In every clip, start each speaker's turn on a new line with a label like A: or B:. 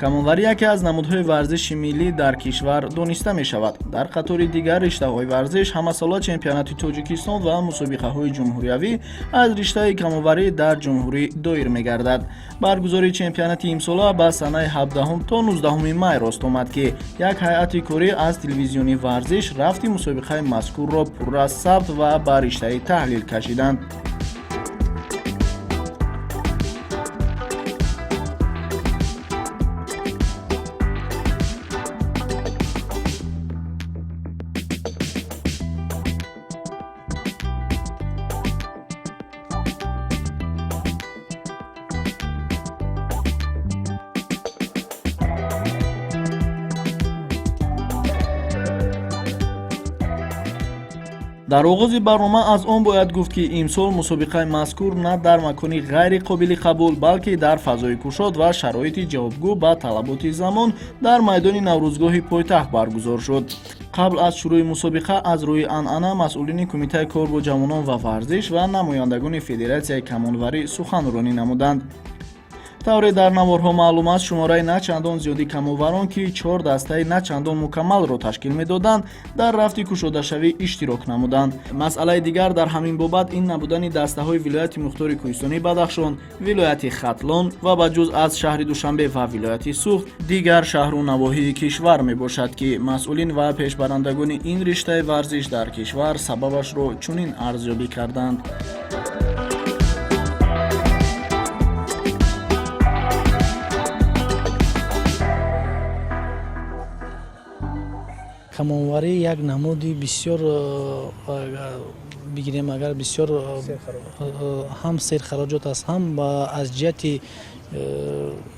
A: камонварӣ яке аз намудҳои варзиши миллӣ дар кишвар дониста мешавад. Дар қатори дигар риштаҳои варзиш ҳамасола чемпионати Тоҷикистон ва мусобиқаҳои ҷумҳуриявӣ аз риштаи камонварӣ дар ҷумҳурӣ доир мегардад. баргузории чемпионати имсола ба санаи 17 то 19 май рост омад ки як ҳайати корӣ аз телевизиони варзиш рафти мусобиқаи мазкурро пурра сабт ва ба риштаи таҳлил кашиданд. дар оғози барнома аз он бояд гуфт ки имсол мусобиқаи мазкур на дар макони ғайри қобили қабул, балки дар фазои кушод ва шароити ҷавобгӯ ба талаботи замон дар майдони наврӯзгоҳи пойтахт баргузор шуд. қабл аз шурӯи мусобиқа аз рӯи анъана масъулини кумитаи кор бо ҷавонон ва варзиш ва намояндагони федератсияи камонварӣ суханронӣ намуданд. тавре дар наворҳо маълум аст шумораи на чандон зиёди камонварон ки 4 дастаи на чандон мукаммалро ташкил медоданд дар рафти кушодашавӣ иштирок намуданд. масъалаи дигар дар ҳамин бобат ин набудани дастаҳои вилояти мухтори кӯҳистони Бадахшон, вилояти Хатлон ва ба ҷуз аз шаҳри Душанбе ва вилояти Суғд дигар шаҳру навоҳии кишвар мебошад ки масъулин ва пешбарандагони ин риштаи варзиш дар кишвар сабабашро чунин арзёбӣ карданд.
B: камонварӣ як намуди бисёр бигирем агар бисёр ҳам серхароҷот аст, ҳам аз ҷиҳати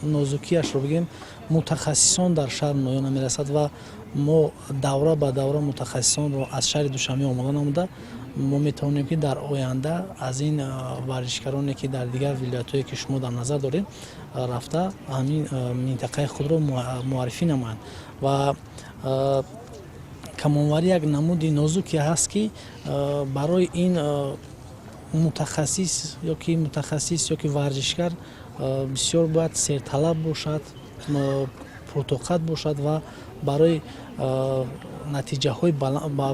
B: нозукиашро бигем мутахассисон дар шаҳр ноёна мерасад ва мо давра ба давра мутахассисонро аз шаҳри Душанбе омода намуда мо метавонем ки дар оянда аз ин варзишгароне ки дар дигар вилоятҳое ки шумо дар назар доред рафта ҳамин минтақаи худро муаррифӣ намоянд. ва камонварӣ як намуди нозуке ҳаст ки барои ин мутахассис ёки варзишгар бисёр бояд серталаб бошад, пуртоқат бошад ва барои натиҷаҳои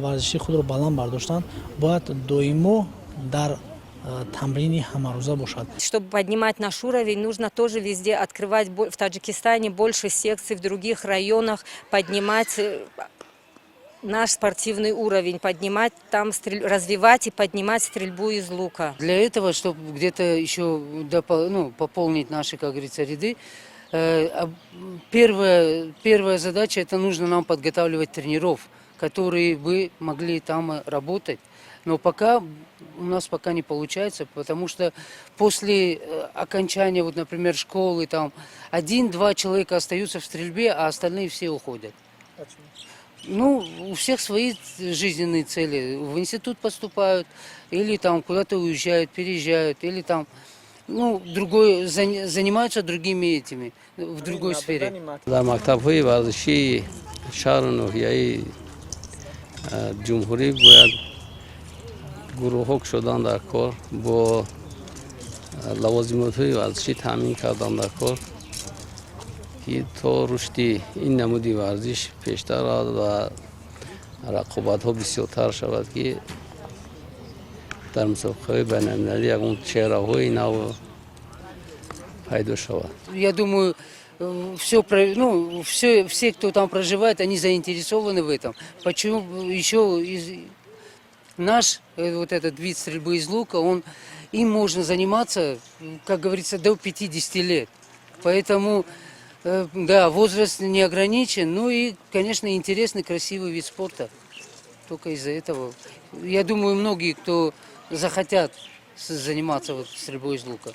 B: варзиши худро баланд бардоштан бояд доимо дар тамрини ҳамарӯза бошад.
C: Чтобы поднимать наш уровень, нужно тоже везде открывать в Таджикистане больше секций, в других районах поднимать наш спортивный уровень, поднимать там, развивать и поднимать стрельбу из лука.
D: Для этого, чтобы где-то еще пополнить наши, как говорится, ряды, первая задача — это нужно нам подготавливать тренеров, которые бы могли там работать. Но у нас пока не получается, потому что после окончания, вот, например, школы, там 1-2 человека остаются в стрельбе, а остальные все уходят. Почему? У всех свои жизненные цели. В институт поступают, или там куда-то уезжают, переезжают, или там занимаются другими этими, в другой сфере.
E: Дар мактабҳои варзишии шаҳри ноҳияи ҷумҳурӣ бояд гурӯҳҳо кушодан дар кор, бо лавозимотҳои варзишӣ таъмин кардан дар кор, ки то рушди ин намуди варзиш пештар равад ва рақобатҳо бисёртар шавад, ки дар мусобиқаҳои байналмилалӣ ягон чеҳраҳои нав пайдо шавад.
D: Я думаю, все, кто там проживает, они заинтересованы в этом. Почему еще наш вот этот вид стрельбы из лука, им можно заниматься, как говорится, до 50 лет. Поэтому, да, возраст не ограничен, ну и, конечно, интересный, красивый вид спорта. Только из-за этого. Я думаю, многие, кто захотят заниматься стрельбой из лука.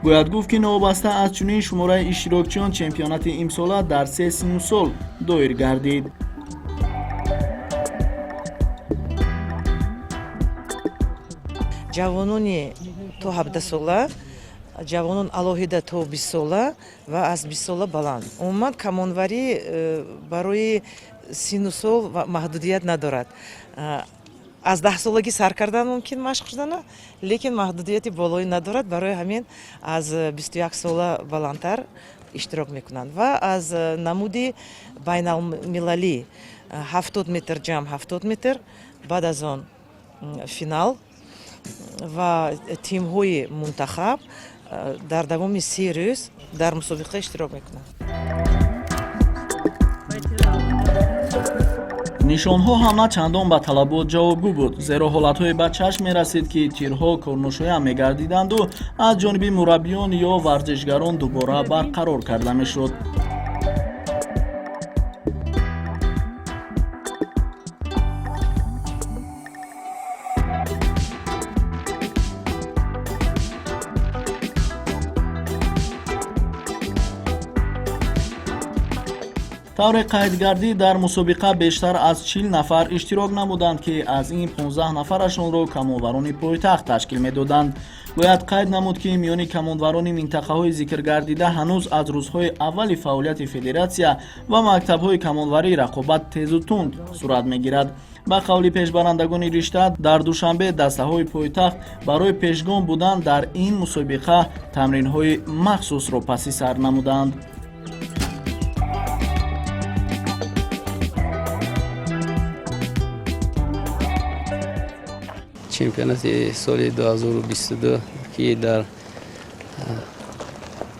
A: бояд гуфт ки новобаста аз чунин шумораи иштирокчиён чемпионати имсола дар 3 сину сол доир гардид.
F: ҷавонони то 17 сола, ҷавонон алоҳида то 20 сола ва аз 20 сола баланд. умуман камонварӣ барои сину сол маҳдудият надорад. аз 10 солагӣ сар кардан мумкин машқ шудана, лекин маҳдудияти болоӣ надорад. Барои ҳамин аз 21 сола баландтар иштирок мекунанд ва аз намуди байналмилалӣ 70 метр ҷамъ 70 метр, баъд аз он финал ва тимҳои мунтахаб дар давоми 3 рӯз дар мусобиқа иштирок мекунанд.
A: нишонҳо ҳам на чандон ба талабот ҷавобгӯ буд, зеро ҳолатҳое ба чашм мерасид, ки тирҳо корношоя мегардиданду аз ҷониби мураббиён ё варзишгарон дубора барқарор карда мешуд. тавре қайдгардӣ дар мусобиқа бештар аз 40 нафар иштирок намуданд, ки аз ин 15 нафарашонро камонварони пойтахт ташкил медоданд. бояд қайд намуд, ки миёни камонварони минтақаҳои зикргардида ҳанӯз аз рӯзҳои аввали фаъолияти федератсия ва мактабҳои камонварӣ рақобат тезу тунд сурат мегирад. ба қавли пешбарандагони ришта, дар душанбе дастаҳои пойтахт барои пешгом будан дар ин мусобиқа тамринҳои махсусро паси сар намуданд.
E: чемпионати соли 2022 ки дар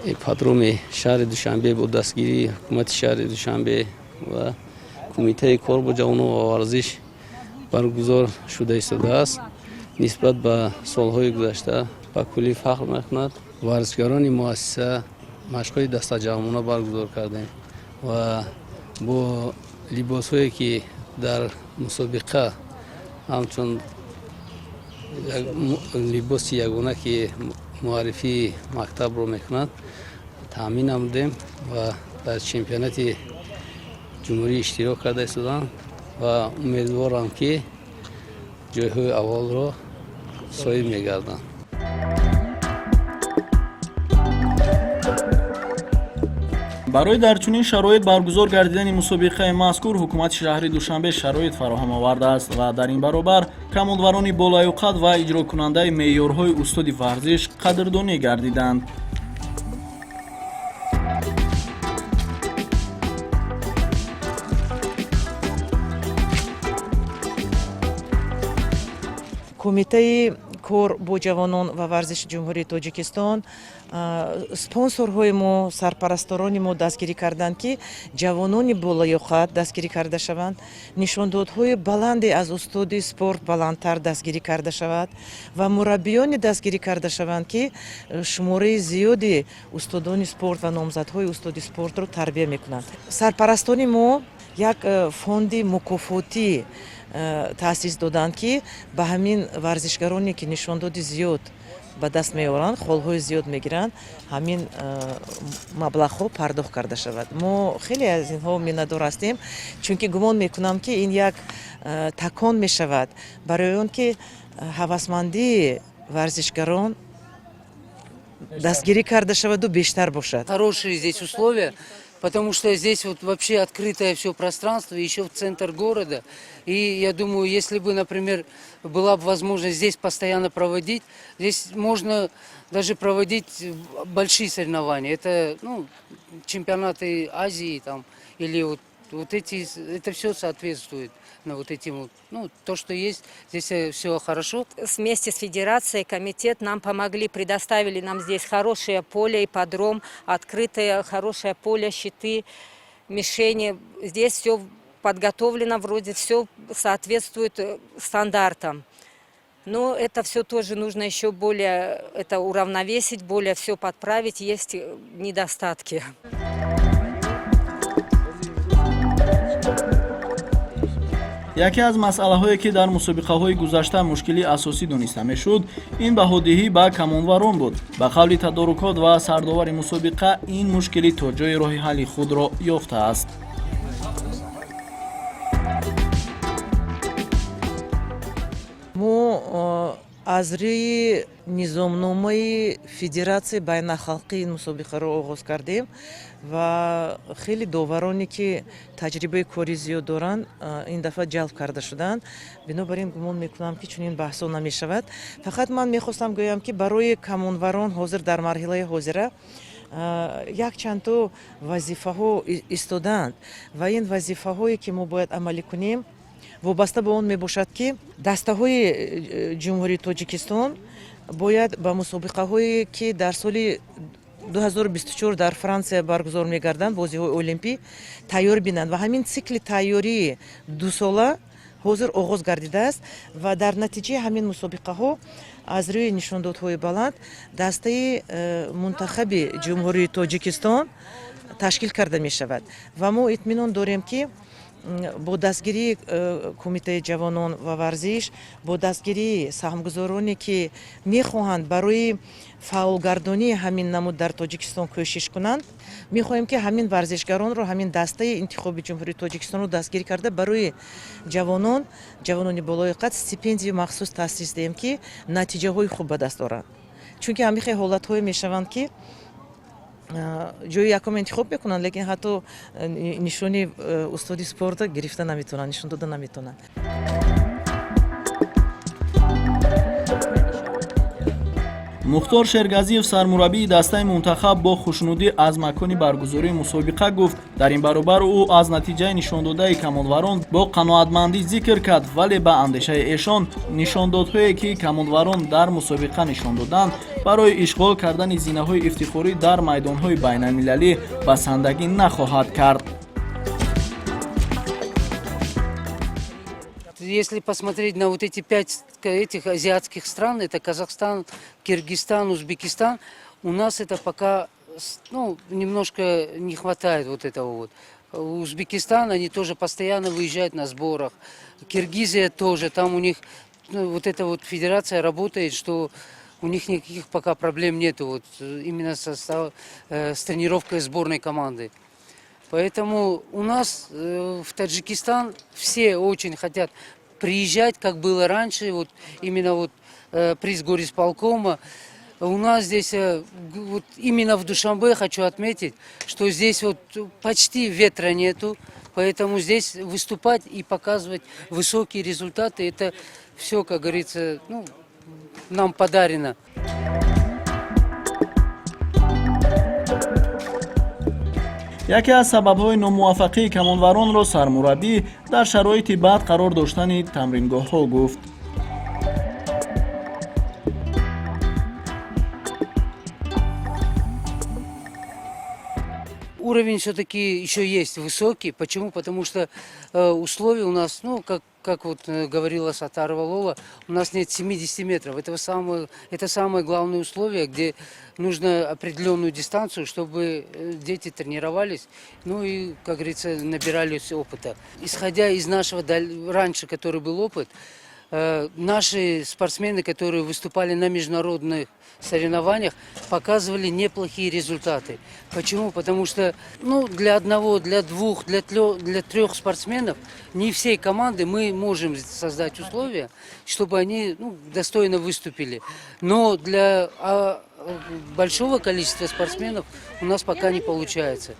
E: ипподроми шаҳри Душанбе бо дастгирии ҳукумати шаҳри Душанбе ва кумитаи кор бо ҷавонон ва варзиш баргузор шуда истодааст. нисбат ба солҳои гузашта ба куллӣ фахр мекунад. варзишгарони муассиса машқҳои дастаҷамъона баргузор кардем ва бо либосҳое ки дар мусобиқа ҳамчун либоси ягона ки муаррифии мактабро мекунад таъмин намудем ва дар чемпионати ҷумҳурӣ иштирок карда истодам ва умедворам ки ҷойҳои аввалро соҳиб мегардам.
A: барои дар чунин шароит баргузор гардидани мусобиқаи мазкур ҳукумати шаҳри Душанбе шароит фароҳам овардааст ва дар ин баробар камонварони болаюқад ва иҷрокунандаи меъёрҳои устоди варзиш қадрдонӣ гардиданд.
F: кумитаи кор бо ҷавонон ва варзиши ҷумҳурии Тоҷикистон, спонсорҳои мо, сарпарасторони мо дастгирӣ карданд, ки ҷавонони болаюқад дастгирӣ карда шаванд, нишондодҳои баланде аз устоди спорт баландтар дастгирӣ карда шавад ва мураббиёне дастгирӣ карда шаванд, ки шумораи зиёди устодони спорт ва номзадҳои устоди спортро тарбия мекунанд. Сарпарастони мо як фонди мукофотӣ таъсис доданд, ки ба ҳамин варзишгароне ки нишондоди зиёд ба даст меоранд, холҳои зиёд мегиранд, ҳамин маблағҳо пардохт карда шавад. мо хеле аз инҳо миннатдор ҳастем, чунки гумон мекунам, ки ин як такон мешавад барои он ки ҳавасмандии варзишгарон дастгирӣ карда шаваду бештар бошад.
D: Хорошие здесь условия, потому что здесь вот вообще открытое все пространство, еще в центр города. И я думаю, если бы, например, была бы возможность здесь постоянно проводить, здесь можно даже проводить большие соревнования. Это чемпионаты Азии там, или вот эти, это все соответствует на вот этим вот, то, что есть, здесь все хорошо.
C: Вместе с федерацией, комитет нам помогли, предоставили нам здесь хорошее поле, ипподром, открытое хорошее поле, щиты, мишени. Здесь все подготовлено, вроде все соответствует стандартам. Но это все тоже нужно еще более это уравновесить, более все подправить, есть недостатки.
A: яке аз масъалаҳое ки дар мусобиқаҳои гузашта мушкили асосӣ дониста мешуд, ин баҳодиҳӣ ба камонварон буд. ба қавли тадорукот ва сардовари мусобиқа, ин мушкилӣ то ҷои роҳи ҳалли худро ёфтааст.
F: мо аз рӯи низомномаи федератсияи байнахалқии ин мусобиқаро оғоз кардем ва хеле довароне ки таҷрибаи кори зиёд доранд ин дафъа ҷалб карда шуданд. Бинобар ин гумон мекунам ки чунин баҳсо намешавад. Фақат ман мехостам гӯям ки барои камонварон ҳозир дар марҳилаи ҳозира якчандто вазифаҳо истодаанд ва ин вазифаҳое ки мо бояд амалӣ кунем вобаста ба он мебошад ки дастаҳои ҷумҳурии Тоҷикистон бояд ба мусобиқаҳое ки дар соли 2024 дар Франсия баргузор мегарданд, бозиҳои олимпӣ тайёр бинанд ва ҳамин цикли тайёрии дусола ҳозир оғоз гардидааст ва дар натиҷаи ҳамин мусобиқаҳо аз рӯи нишондодҳои баланд дастаи мунтахаби ҷумҳурии Тоҷикистон ташкил карда мешавад ва мо итминон дорем ки бо дастгирии кумитаи ҷавонон ва варзиш, бо дастгирии саҳмгузороне ки мехоҳанд барои фаъолгардонии ҳамин намуд дар Тоҷикистон кӯшиш кунанд, мехоҳем ки ҳамин варзишгаронро, ҳамин дастаи интихоби ҷумҳурии Тоҷикистонро дастгирӣ карда барои ҷавонони болои қад стипендияи махсус таъсис диҳем ки натиҷаҳои хуб ба даст оранд. Чунки ҳамихе ҳолатҳое мешаванд ки ҷои якум интихоб мекунанд, лекин ҳатто нишони устоди спорта гирифта наметавонанд, нишон дода наметавонанд.
A: мухтор шергазиев сармураббии дастаи мунтахаб бо хушнудӣ аз макони баргузории мусобиқа гуфт. Дар ин баробар ӯ аз натиҷаи нишондодаи камонварон бо қаноатмандӣ зикр кард, вале ба андешаи эшон нишондодҳое ки камонварон дар мусобиқа нишон доданд барои ишғол кардани зинаҳои ифтихорӣ дар майдонҳои байналмилалӣ басандагӣ нахоҳад кард.
D: Если посмотреть на вот эти 5 этих азиатских стран, это Казахстан, Киргизстан, Узбекистан, у нас это пока немножко не хватает вот этого вот. Узбекистан, они тоже постоянно выезжают на сборах. Киргизия тоже, там у них вот эта вот федерация работает, что у них никаких пока проблем нету вот, именно с тренировкой сборной команды. Поэтому у нас в Таджикистан все очень хотят приезжать, как было раньше, вот именно вот приз горисполкома. У нас здесь, вот именно в Душанбе, хочу отметить, что здесь вот почти ветра нету, поэтому здесь выступать и показывать высокие результаты, это все, как говорится, нам подарено.
A: яке аз сабабҳои номуваффақии камонваронро сармураббӣ дар шароити бад қарор доштани тамрингоҳҳо гуфт.
D: Уровень все-таки еще есть высокий. Почему? Потому что условия у нас, как вот говорила Сатарова Лола, у нас нет 70 метров. Это самое главное условие, где нужно определенную дистанцию, чтобы дети тренировались, и, как говорится, набирались опыта. Исходя из нашего раньше, который был опыт, наши спортсмены, которые выступали на международных соревнованиях, показывали неплохие результаты. Почему? Потому что для одного, для двух, для трех спортсменов, не всей команды мы можем создать условия, чтобы они достойно выступили. Но для большого количества спортсменов у нас пока не получается.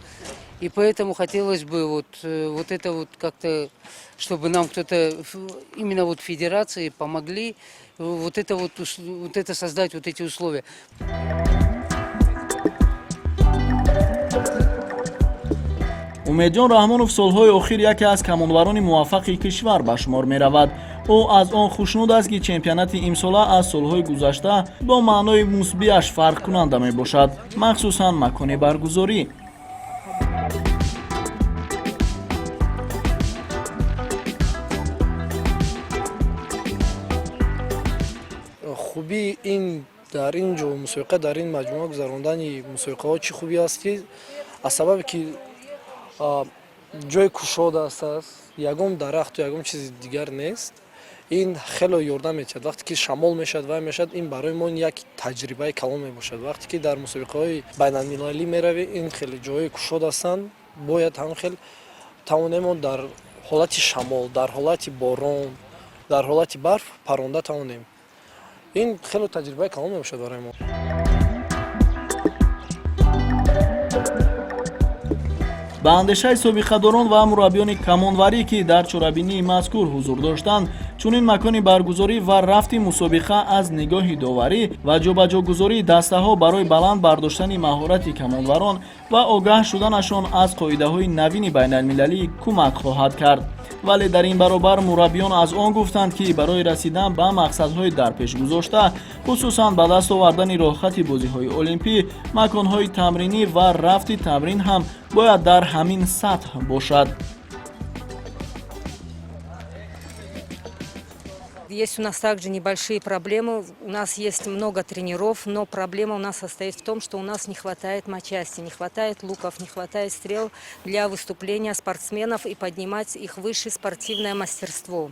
D: И поэтому хотелось бы вот это вот как-то, чтобы нам кто-то, именно вот федерации помогли вот это создать, вот эти условия.
A: умедҷон раҳмонов солҳои охир яке аз камонварони муваффақи кишвар ба шумор меравад. ӯ аз он хушнуд аст ки чемпионати имсола аз солҳои гузашта бо маънои мусбиаш фарқкунанда мебошад, махсусан макони баргузорӣ.
G: خوبی این در این جو موسیقی در این مجموعه گذراندن موسیقی ها چی خوبی است که از سبب که جای کشاده است یگم درخت و یگم چیز دیگر نیست این خیلی یordam می‌کند وقتی که شمال میشد و میشد این برای ما یک تجربه کلان میباشد وقتی که در موسیقی های بین‌المللی میروی این خیلی جای کشاده هستند باید هم خیلی توانیم در حالت شمال در حالت باران در حالت برف پرنده توانیم ин хело таҷрибаи калон мебошад барои мо.
A: ба андешаи собиқадорон ва мураббиёни камонварӣ ки дар чорабинии мазкур ҳузур доштанд, чунин макони баргузорӣ ва рафти мусобиқа аз нигоҳи доварӣ ва ҷобаҷогузории дастаҳо барои баланд бардоштани маҳорати камонварон ва огаҳ шуданашон аз қоидаҳои навини байналмилалӣ кӯмак хоҳад кард. вале дар ин баробар мураббиён аз он гуфтанд ки барои расидан ба мақсадҳои дарпешгузошта, хусусан ба даст овардани роҳхати бозиҳои олимпӣ, маконҳои тамринӣ ва рафти тамрин ҳам бояд дар ҳамин сатҳ бошад.
C: Есть у нас также небольшие проблемы. У нас есть много тренеров, но проблема у нас состоит в том, что у нас не хватает матчасти, не хватает луков, не хватает стрел для выступления спортсменов и поднимать их выше спортивное мастерство.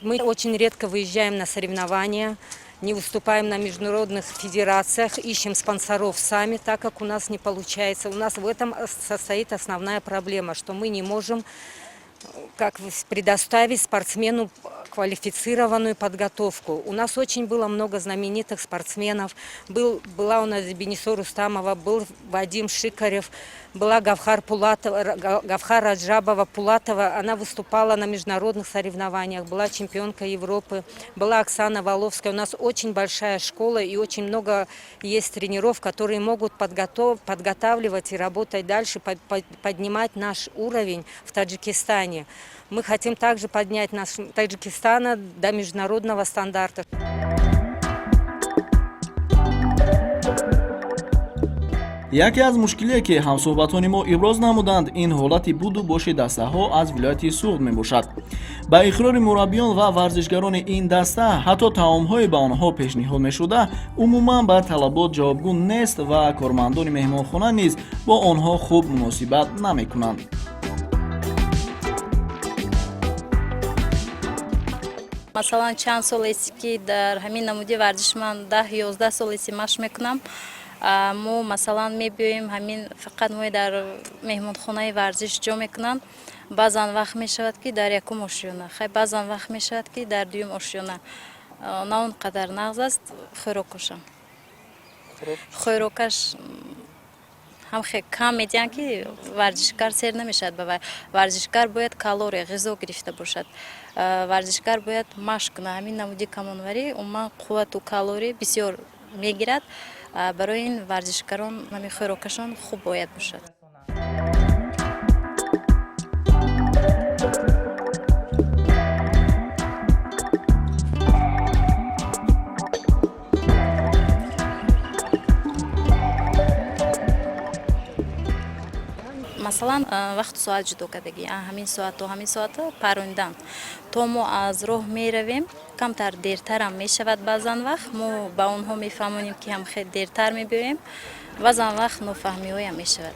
C: Мы очень редко выезжаем на соревнования, не выступаем на международных федерациях, ищем спонсоров сами, так как у нас не получается. У нас в этом состоит основная проблема, что мы не можем предоставить спортсмену квалифицированную подготовку. У нас очень было много знаменитых спортсменов. Была у нас Бенисо Рустамова, был Вадим Шикарев, была Гавхар Раджабова Пулатова. Она выступала на международных соревнованиях, была чемпионка Европы, была Оксана Воловская. У нас очень большая школа и очень много есть тренеров, которые могут подготавливать и работать дальше, поднимать наш уровень в Таджикистане. Мы хотим также поднять наш Таджикистан до международного стандарта.
A: яке аз мушкилие ки ҳамсуҳбатони мо иброз намуданд, ин ҳолати буду боши дастаҳо аз вилояти суғд мебошад. ба иқрори мураббиён ва варзишгарони ин даста, ҳатто таомҳое ба онҳо пешниҳод мешуда умуман ба талабот ҷавобгӯ нест ва кормандони меҳмонхона низ бо онҳо хуб муносибат намекунанд.
H: масалан чанд солест ки дар ҳамин намуди варзиш ман 10-11 солеси машқ мекунам. мо масалан мебиёем ҳамин фақат мо дар меҳмонхонаи варзиш ҷо мекунанд. баъзан вақт мешавад ки дар якум ошёна, баъзан вақт мешавад ки дар дуюм ошёна. на он қадар нағз аст хӯрокашам. хӯрокаш ҳам хеле кам медиҳанд ки варзишгар сер намешавад ба вай. варзишгар бояд калория ғизо гирифта бошад. варзишгар бояд машқ кунад. ҳамин намуди камонварӣ умуман қуввату калория бисёр мегирад. барои ин варзишгарон ҳамин хӯрокашон хуб бояд бошад. масалан вақту соат ҷудо кардагӣ, ҳамин соата парондан. то мо аз роҳ меравем, камтар дертарам мешавад баъзан вақт. мо ба онҳо мефаҳмонем ки ҳам хеле дертар мебиёем. баъзан вақт нофаҳмиҳоям мешавад.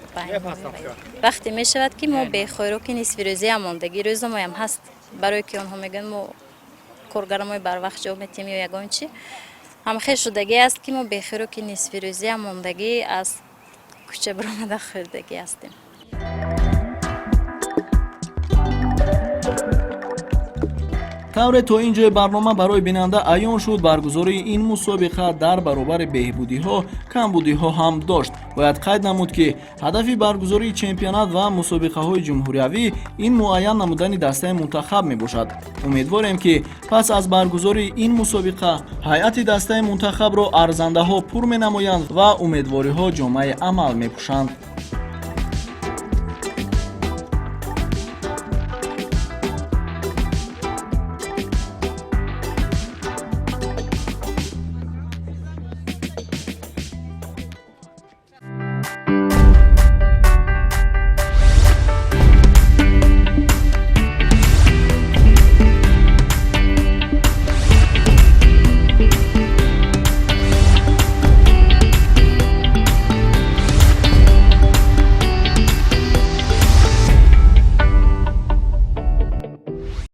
H: вақте мешавад ки мо бехӯроки нисфирӯзиам мондагӣ рӯзамоям ҳаст. барое ки онҳо мегӯянд мо коргарамои барвақт ҷавоб метиҳем ё ягон чи. ҳам хеле шудагӣ аст ки мо бехӯроки нисфирӯзиам мондагӣ аз кӯча биромада хӯрдагӣ ҳастем.
A: тавре то ин ҷои барнома барои бинанда аён шуд, баргузории ин мусобиқа дар баробари беҳбудиҳо, камбудиҳо ҳам дошт. бояд қайд намуд ки ҳадафи баргузории чемпионат ва мусобиқаҳои ҷумҳуриявӣ ин муайян намудани дастаи мунтахаб мебошад. умедворем ки пас аз баргузории ин мусобиқа ҳайати дастаи мунтахабро арзандаҳо пур менамоянд ва умедвориҳо ҷомаи амал мепӯшанд.